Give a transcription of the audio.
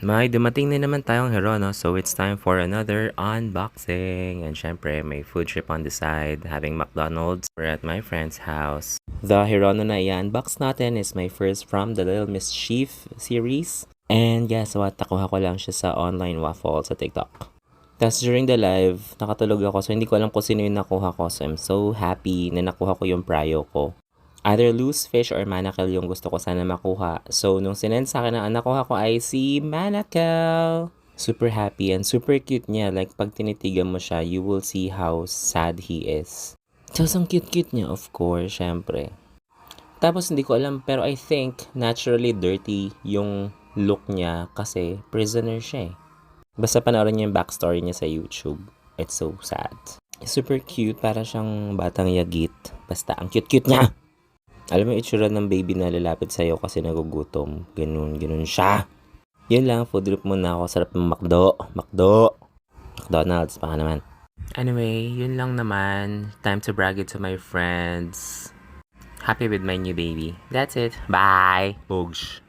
May dumating na naman tayong hero, no? So it's time for another unboxing. And syempre, may food trip on the side, having McDonald's. We're at my friend's house. The Hirono na i-unbox natin is my first from the Little Mischief series. And guess what? Nakuha ko lang siya sa online waffle sa TikTok. Tapos during the live, nakatulog ako. So hindi ko alam kung sino yung nakuha ko. So I'm so happy na nakuha ko yung prio ko. Either loose fish or manacle yung gusto ko sana makuha. So, nung sinend sa akin na nakuha ko ay si Manacle. Super happy and super cute niya. Like, pag tinitigan mo siya, you will see how sad he is. Tapos, ang cute-cute niya, of course, syempre. Tapos, hindi ko alam, pero I think naturally dirty yung look niya kasi prisoner siya eh. Basta panoorin niyo yung backstory niya sa YouTube. It's so sad. Super cute, para siyang batang yagit. Basta, ang cute-cute niya! Alam mo yung itsura ng baby na lalapit sa'yo kasi nagugutom. Ganun siya. Yun lang, food trip muna ako. Sarap ng McDonald's, baka naman. Anyway, yun lang naman. Time to brag it to my friends. Happy with my new baby. That's it. Bye! Bogs.